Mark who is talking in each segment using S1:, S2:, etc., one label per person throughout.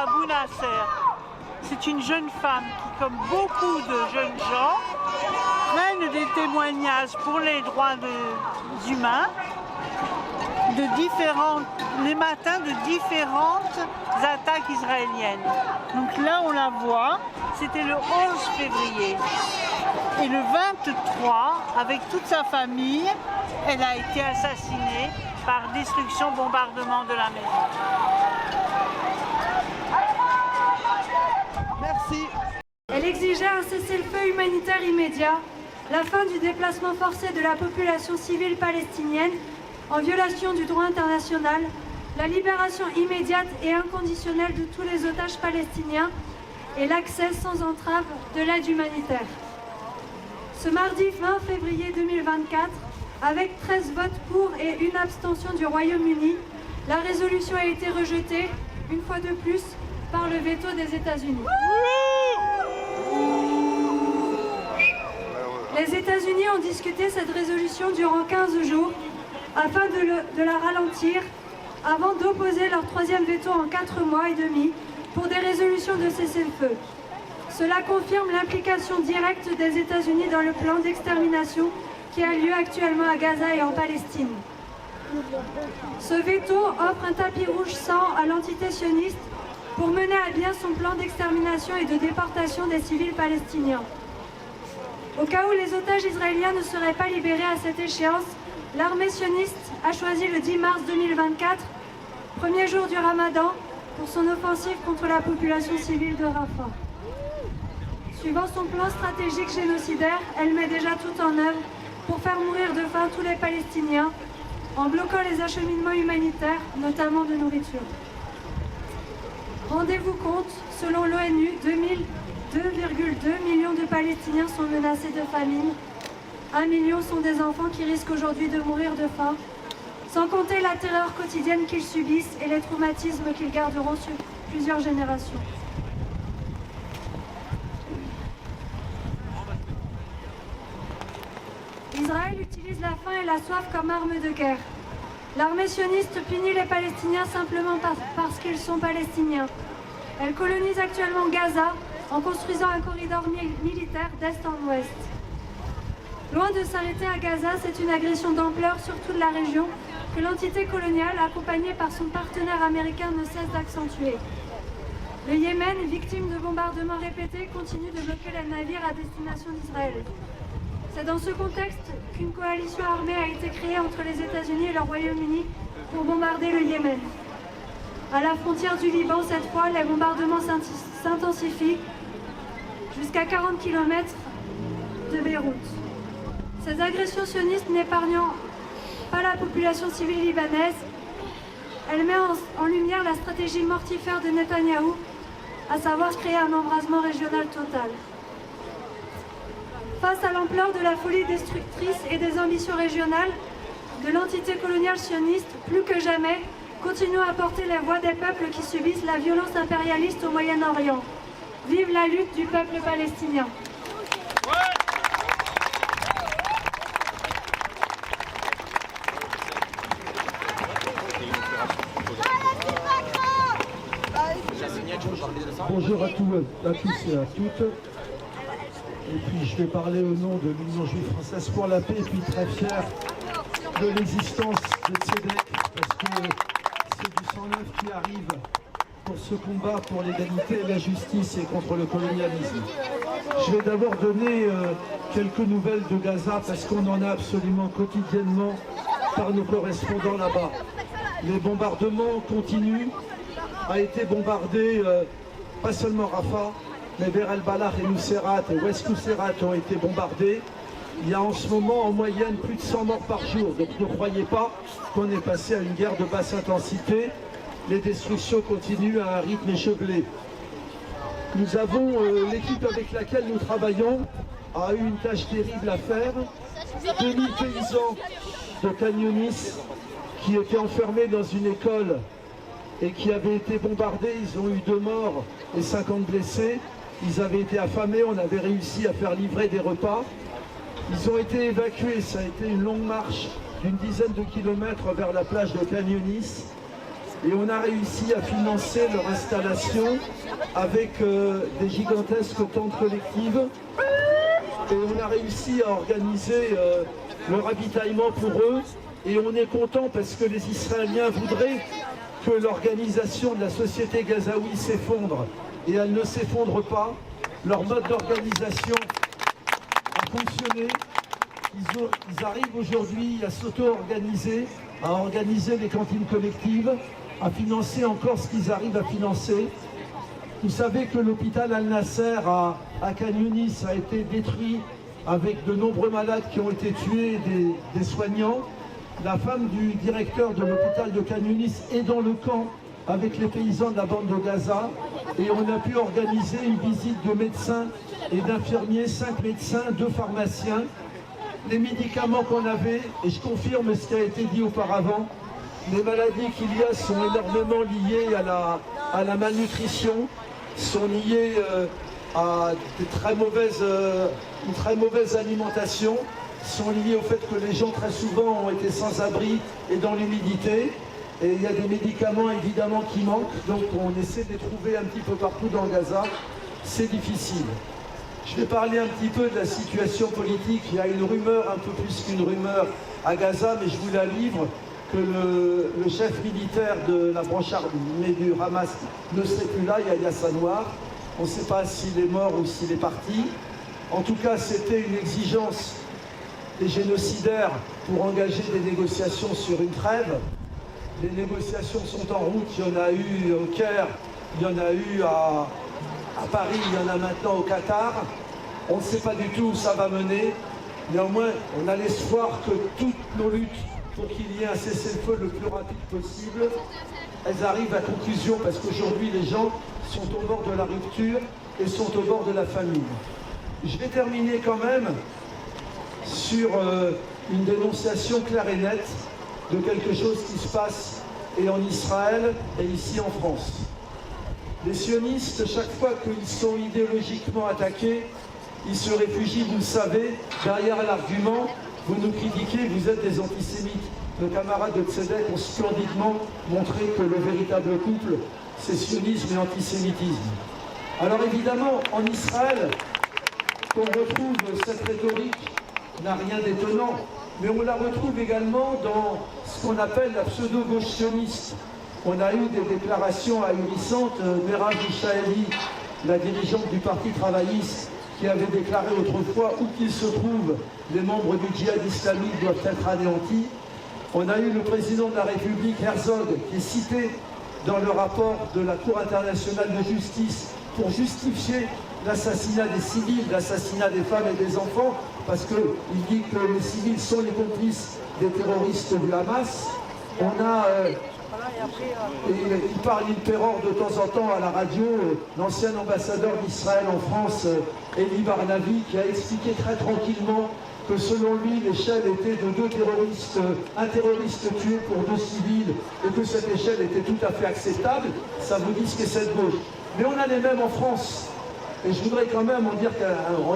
S1: Abou Nasser. C'est une jeune femme qui, comme beaucoup de jeunes gens, prennent des témoignages pour les droits humains les matins de différentes attaques israéliennes. Donc là, on la voit, c'était le 11 février. Et le 23, avec toute sa famille, elle a été assassinée par destruction, bombardement de la maison.
S2: Merci.
S3: Elle exigeait un cessez-le-feu humanitaire immédiat, la fin du déplacement forcé de la population civile palestinienne en violation du droit international, la libération immédiate et inconditionnelle de tous les otages palestiniens et l'accès sans entrave de l'aide humanitaire. Ce mardi 20 février 2024, avec 13 votes pour et une abstention du Royaume-Uni, la résolution a été rejetée, une fois de plus, par le veto des États-Unis. Les États-Unis ont discuté cette résolution durant 15 jours afin de la ralentir avant d'opposer leur troisième veto en 4 mois et demi pour des résolutions de cessez-le-feu. Cela confirme l'implication directe des États-Unis dans le plan d'extermination qui a lieu actuellement à Gaza et en Palestine. Ce veto offre un tapis rouge sang à l'entité sioniste pour mener à bien son plan d'extermination et de déportation des civils palestiniens. Au cas où les otages israéliens ne seraient pas libérés à cette échéance, l'armée sioniste a choisi le 10 mars 2024, premier jour du Ramadan, pour son offensive contre la population civile de Rafah. Suivant son plan stratégique génocidaire, elle met déjà tout en œuvre pour faire mourir de faim tous les Palestiniens, en bloquant les acheminements humanitaires, notamment de nourriture. Rendez-vous compte, selon l'ONU, 2,2 millions de Palestiniens sont menacés de famine. 1 million sont des enfants qui risquent aujourd'hui de mourir de faim, sans compter la terreur quotidienne qu'ils subissent et les traumatismes qu'ils garderont sur plusieurs générations. Israël utilise la faim et la soif comme arme de guerre. L'armée sioniste punit les Palestiniens simplement parce qu'ils sont palestiniens. Elle colonise actuellement Gaza en construisant un corridor militaire d'est en ouest. Loin de s'arrêter à Gaza, c'est une agression d'ampleur sur toute la région que l'entité coloniale, accompagnée par son partenaire américain, ne cesse d'accentuer. Le Yémen, victime de bombardements répétés, continue de bloquer les navires à destination d'Israël. C'est dans ce contexte qu'une coalition armée a été créée entre les États-Unis et le Royaume-Uni pour bombarder le Yémen. À la frontière du Liban, cette fois, les bombardements s'intensifient jusqu'à 40 km de Beyrouth. Ces agressions sionistes n'épargnant pas la population civile libanaise, elle met en lumière la stratégie mortifère de Netanyahou, à savoir créer un embrasement régional total. Face à l'ampleur de la folie destructrice et des ambitions régionales de l'entité coloniale sioniste, plus que jamais, continuons à porter les voix des peuples qui subissent la violence impérialiste au Moyen-Orient. Vive la lutte du peuple palestinien.
S4: Bonjour à tous et à toutes. Et puis je vais parler au nom de l'Union juive française pour la paix, et puis très fier de l'existence de Tzedek, parce que c'est du sang neuf qui arrive pour ce combat pour l'égalité, la justice et contre le colonialisme. Je vais d'abord donner quelques nouvelles de Gaza, parce qu'on en a absolument quotidiennement par nos correspondants là-bas. Les bombardements continuent, a été bombardé pas seulement Rafah, mais vers El-Balah et Nuseirat et West Nuseirat ont été bombardés. Il y a en ce moment en moyenne plus de 100 morts par jour, donc ne croyez pas qu'on est passé à une guerre de basse intensité. Les destructions continuent à un rythme échevelé. Nous avons, l'équipe avec laquelle nous travaillons a eu une tâche terrible à faire. 2000 paysans de Canyonis qui étaient enfermés dans une école et qui avaient été bombardés, ils ont eu 2 morts et 50 blessés. Ils avaient été affamés, on avait réussi à faire livrer des repas. Ils ont été évacués, ça a été une longue marche d'une dizaine de kilomètres vers la plage de Canyonis. Et on a réussi à financer leur installation avec des gigantesques tentes collectives. Et on a réussi à organiser le ravitaillement pour eux. Et on est content parce que les Israéliens voudraient que l'organisation de la société gazaoui s'effondre. Et elle ne s'effondre pas. Leur mode d'organisation a fonctionné. Ils arrivent aujourd'hui à s'auto-organiser, à organiser les cantines collectives, à financer encore ce qu'ils arrivent à financer. Vous savez que l'hôpital Al-Nasser à Khan Younis a été détruit avec de nombreux malades qui ont été tués, des soignants. La femme du directeur de l'hôpital de Khan Younis est dans le camp avec les paysans de la bande de Gaza et on a pu organiser une visite de médecins et d'infirmiers, 5 médecins, 2 pharmaciens. Les médicaments qu'on avait, et je confirme ce qui a été dit auparavant, les maladies qu'il y a sont énormément liées à la malnutrition, sont liées à une très mauvaise alimentation, sont liées au fait que les gens très souvent ont été sans abri et dans l'humidité. Et il y a des médicaments évidemment qui manquent, donc on essaie de les trouver un petit peu partout dans Gaza. C'est difficile. Je vais parler un petit peu de la situation politique. Il y a une rumeur, un peu plus qu'une rumeur à Gaza, mais je vous la livre, que le chef militaire de la branche armée du Hamas ne serait plus là, Yahya Sanwar. On ne sait pas s'il est mort ou s'il est parti. En tout cas, c'était une exigence des génocidaires pour engager des négociations sur une trêve. Les négociations sont en route, il y en a eu au Caire, il y en a eu à Paris, il y en a maintenant au Qatar. On ne sait pas du tout où ça va mener. Néanmoins, on a l'espoir que toutes nos luttes pour qu'il y ait un cessez-le-feu le plus rapide possible, elles arrivent à conclusion parce qu'aujourd'hui les gens sont au bord de la rupture et sont au bord de la famine. Je vais terminer quand même sur une dénonciation claire et nette de quelque chose qui se passe et en Israël et ici en France. Les sionistes, chaque fois qu'ils sont idéologiquement attaqués, ils se réfugient, vous le savez, derrière l'argument « vous nous critiquez, vous êtes des antisémites ». Nos camarades de Tzedek ont splendidement montré que le véritable couple, c'est sionisme et antisémitisme. Alors évidemment, en Israël, qu'on retrouve cette rhétorique n'a rien d'étonnant, mais on la retrouve également dans ce qu'on appelle la pseudo-gauche sioniste. On a eu des déclarations ahurissantes. Merav Michaeli, la dirigeante du Parti travailliste, qui avait déclaré autrefois où qu'ils se trouvent, les membres du djihad islamique doivent être anéantis. On a eu le président de la République, Herzog, qui est cité dans le rapport de la Cour internationale de justice pour justifier l'assassinat des civils, l'assassinat des femmes et des enfants, parce qu'il dit que les civils sont les complices des terroristes du Hamas. On a, il parle une terreur de temps en temps à la radio, l'ancien ambassadeur d'Israël en France, Eli Barnavi, qui a expliqué très tranquillement que selon lui, l'échelle était de 2 terroristes, un terroriste tué pour 2 civils, et que cette échelle était tout à fait acceptable. Ça vous dit ce qu'est cette gauche. Mais on a les mêmes en France. Et je voudrais quand même en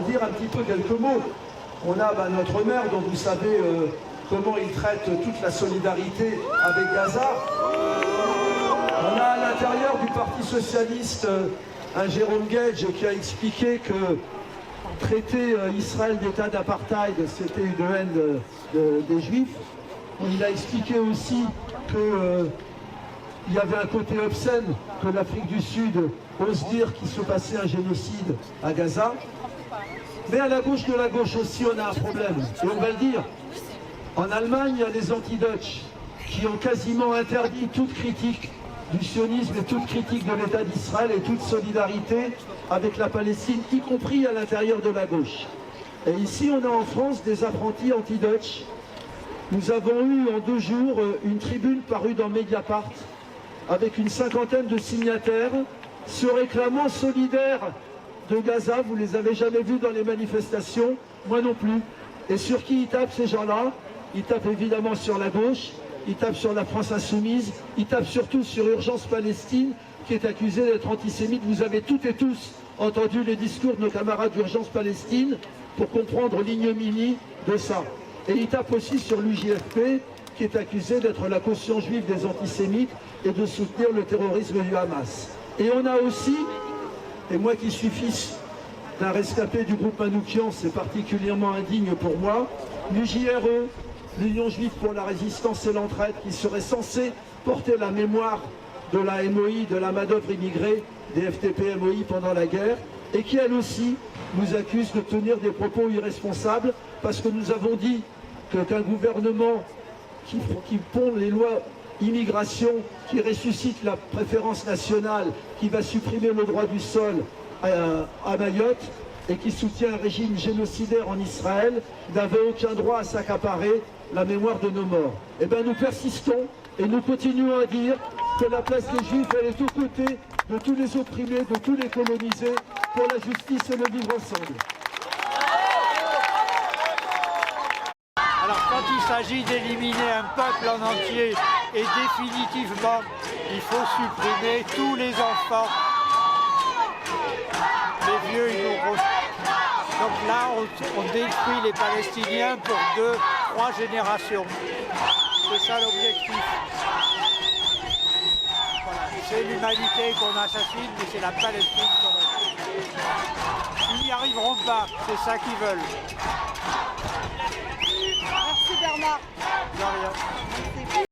S4: dire un petit peu quelques mots. On a notre maire, dont vous savez comment il traite toute la solidarité avec Gaza. On a à l'intérieur du Parti Socialiste un Jérôme Gage qui a expliqué que traiter Israël d'état d'apartheid, c'était une haine des Juifs. Il a expliqué aussi qu'il y avait un côté obscène que l'Afrique du Sud ose dire qu'il se passait un génocide à Gaza. Mais à la gauche de la gauche aussi, on a un problème. Et on va le dire. En Allemagne, il y a les anti-Dutch qui ont quasiment interdit toute critique du sionisme et toute critique de l'État d'Israël et toute solidarité avec la Palestine, y compris à l'intérieur de la gauche. Et ici, on a en France des apprentis anti-Dutch. Nous avons eu en 2 jours une tribune parue dans Mediapart avec une 50aine de signataires se réclamant solidaires de Gaza. Vous ne les avez jamais vus dans les manifestations, moi non plus. Et sur qui ils tapent ces gens-là? Ils tapent évidemment sur la gauche, ils tapent sur la France insoumise, ils tapent surtout sur Urgence Palestine, qui est accusée d'être antisémite. Vous avez toutes et tous entendu les discours de nos camarades d'Urgence Palestine pour comprendre l'ignominie de ça. Et ils tapent aussi sur l'UJFP, qui est accusée d'être la caution juive des antisémites et de soutenir le terrorisme du Hamas. Et on a aussi, et moi qui suis fils d'un rescapé du groupe Manouchian, c'est particulièrement indigne pour moi, l'UJRE, l'Union juive pour la résistance et l'entraide, qui serait censée porter la mémoire de la MOI, de la main-d'œuvre immigrée des FTP-MOI pendant la guerre, et qui elle aussi nous accuse de tenir des propos irresponsables parce que nous avons dit qu'un gouvernement qui pond les lois immigration, qui ressuscite la préférence nationale, qui va supprimer le droit du sol à Mayotte et qui soutient un régime génocidaire en Israël, n'avait aucun droit à s'accaparer la mémoire de nos morts. Eh bien nous persistons et nous continuons à dire que la place des Juifs, elle est aux côtés de tous les opprimés, de tous les colonisés, pour la justice et le vivre ensemble.
S2: Alors quand il s'agit d'éliminer un peuple en entier et définitivement, il faut supprimer tous les enfants. Les vieux, ils nous donc là, on détruit les Palestiniens pour 2-3 générations. C'est ça l'objectif. Voilà. C'est l'humanité qu'on assassine, mais c'est la Palestine qu'on assassine. Ils n'y arriveront pas, c'est ça qu'ils veulent.
S1: Merci Bernard.
S2: De rien.